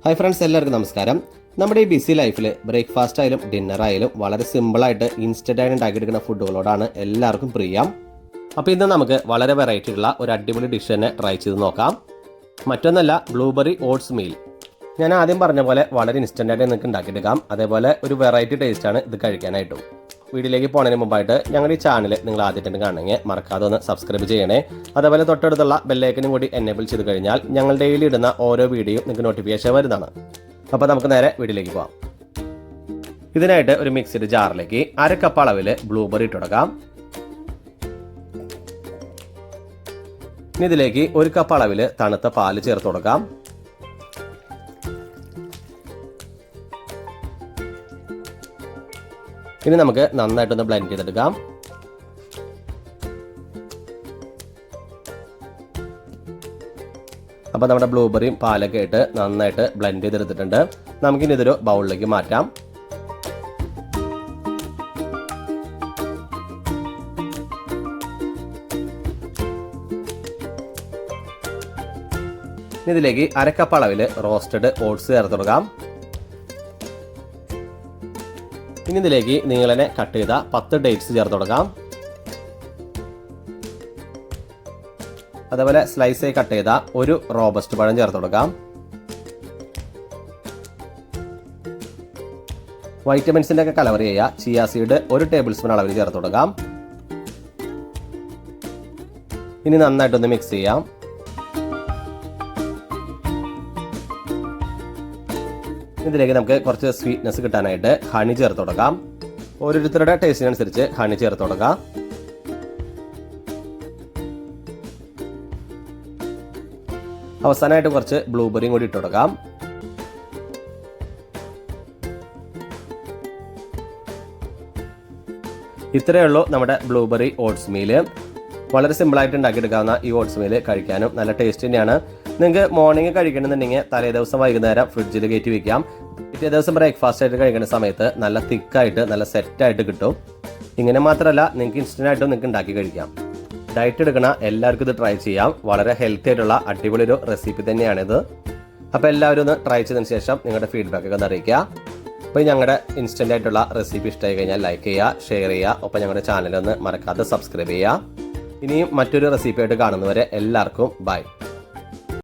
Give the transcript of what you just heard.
Hi friends, എല്ലാവർക്കും നമസ്കാരം. നമ്മുടെ ഈ ബിസി ലൈഫിൽ ബ്രേക്ക്ഫാസ്റ്റ് ആയാലും ഡിന്നർ ആയാലും വളരെ സിമ്പിളായിട്ട് ഇൻസ്റ്റൻ്റായിട്ട് ഉണ്ടാക്കിയെടുക്കുന്ന ഫുഡുകളോടാണ് എല്ലാവർക്കും പ്രിയം. അപ്പോൾ ഇന്ന് നമുക്ക് വളരെ വെറൈറ്റി ഉള്ള ഒരു അടിപൊളി ഡിഷ് തന്നെ ട്രൈ ചെയ്ത് നോക്കാം. മറ്റൊന്നല്ല, ബ്ലൂബെറി ഓട്സ് മീൽ. ഞാൻ ആദ്യം പറഞ്ഞ പോലെ വളരെ ഇൻസ്റ്റൻ്റായിട്ട് നിങ്ങൾക്ക് ഉണ്ടാക്കിയെടുക്കാം. അതേപോലെ ഒരു വെറൈറ്റി ടേസ്റ്റാണ് ഇത് കഴിക്കാനായിട്ടും. വീഡിയോയിലേക്ക് പോകുന്നതിന് മുമ്പായിട്ട് ഞങ്ങളുടെ ഈ ചാനൽ നിങ്ങൾ ആദ്യമായിട്ട് കാണണമെങ്കിൽ മറക്കാതെ ഒന്ന് സബ്സ്ക്രൈബ് ചെയ്യണേ. അതേപോലെ തൊട്ടടുത്തുള്ള ബെല്ലൈക്കനും കൂടി എനേബിൾ ചെയ്ത് കഴിഞ്ഞാൽ ഞങ്ങൾ ഡെയിലി ഇടുന്ന ഓരോ വീഡിയോയും നിങ്ങൾക്ക് നോട്ടിഫിക്കേഷൻ വരുന്നതാണ്. അപ്പോൾ നമുക്ക് നേരെ വീഡിയോയിലേക്ക് പോകാം. ഇതിനായിട്ട് ഒരു മിക്സിയുടെ ജാറിലേക്ക് 1/2 കപ്പ് അളവിൽ ബ്ലൂബെറി ഇട്ട് കൊടുക്കാം. ഇനി ഇതിലേക്ക് 1 കപ്പ് അളവിൽ തണുത്ത പാല് ചേർത്ത് കൊടുക്കാം. ഇനി നമുക്ക് നന്നായിട്ടൊന്ന് ബ്ലെൻഡ് ചെയ്തെടുക്കാം. അപ്പോൾ നമ്മുടെ ബ്ലൂബെറിയും പാലൊക്കെ ഇട്ട് നന്നായിട്ട് ബ്ലെൻഡ് ചെയ്തെടുത്തിട്ടുണ്ട്. നമുക്കിനി ഇതൊരു ബൗളിലേക്ക് മാറ്റാം. ഇതിലേക്ക് 1/2 കപ്പ് അളവിൽ റോസ്റ്റഡ് ഓട്സ് ചേർത്ത് കൊടുക്കാം. ഇനി ഇതിലേക്ക് നിങ്ങൾ തന്നെ കട്ട് ചെയ്ത 10 ഡേറ്റ്സ് ചേർത്ത് കൊടുക്കാം. അതേപോലെ സ്ലൈസായി കട്ട് ചെയ്ത ഒരു റോബസ്റ്റ് പഴം ചേർത്ത് കൊടുക്കാം. വൈറ്റമിൻസിന്റെ ഒക്കെ കലവറി ചെയ്യുക ചിയ സീഡ് 1 ടേബിൾ സ്പൂൺ അളവിൽ ചേർത്ത് കൊടുക്കാം. ഇനി നന്നായിട്ടൊന്ന് മിക്സ് ചെയ്യാം. ഇതിലേക്ക് നമുക്ക് കുറച്ച് സ്വീറ്റ്നെസ് കിട്ടാനായിട്ട് ഹണി ചേർത്ത് കൊടുക്കാം. ഓരോരുത്തരുടെ ടേസ്റ്റിനനുസരിച്ച് ഹണി ചേർത്ത് കൊടുക്കാം. അവസാനമായിട്ട് കുറച്ച് ബ്ലൂബെറിയും കൂടി ഇട്ട് കൊടുക്കാം. ഇത്രയേ ഉള്ളൂ നമ്മുടെ ബ്ലൂബെറി ഓട്സ് മീല്. വളരെ സിമ്പിളായിട്ട് ഉണ്ടാക്കിയെടുക്കാവുന്ന ഈ ഓട്സ് മീല് കഴിക്കാനും നല്ല ടേസ്റ്റ് തന്നെയാണ്. നിങ്ങൾക്ക് മോർണിംഗ് കഴിക്കണമെന്നുണ്ടെങ്കിൽ തലേ ദിവസം വൈകുന്നേരം ഫ്രിഡ്ജിൽ കയറ്റി വെക്കാം. പിറ്റേ ദിവസം ബ്രേക്ക്ഫാസ്റ്റ് ആയിട്ട് കഴിക്കുന്ന സമയത്ത് നല്ല തിക്കായിട്ട് നല്ല സെറ്റായിട്ട് കിട്ടും. ഇങ്ങനെ മാത്രമല്ല, നിങ്ങൾക്ക് ഇൻസ്റ്റൻ്റ് ആയിട്ടും നിങ്ങൾക്ക് ഉണ്ടാക്കി കഴിക്കാം. ഡയറ്റ് എടുക്കണ എല്ലാവർക്കും ഇത് ട്രൈ ചെയ്യാം. വളരെ ഹെൽത്തി ആയിട്ടുള്ള അടിപൊളി ഒരു റെസിപ്പി തന്നെയാണിത്. അപ്പോൾ എല്ലാവരും ഒന്ന് ട്രൈ ചെയ്തതിന് ശേഷം നിങ്ങളുടെ ഫീഡ്ബാക്ക് ഒക്കെ ഒന്ന് അറിയിക്കുക. അപ്പോൾ ഞങ്ങളുടെ ഇൻസ്റ്റൻ്റ് ആയിട്ടുള്ള റെസിപ്പി ഇഷ്ടമായി കഴിഞ്ഞാൽ ലൈക്ക് ചെയ്യുക, ഷെയർ ചെയ്യുക. ഒപ്പം ഞങ്ങളുടെ ചാനലൊന്ന് മറക്കാതെ സബ്സ്ക്രൈബ് ചെയ്യുക. ഇനിയും മറ്റൊരു റെസിപ്പി ആയിട്ട് കാണുന്നവരെ എല്ലാവർക്കും ബൈ.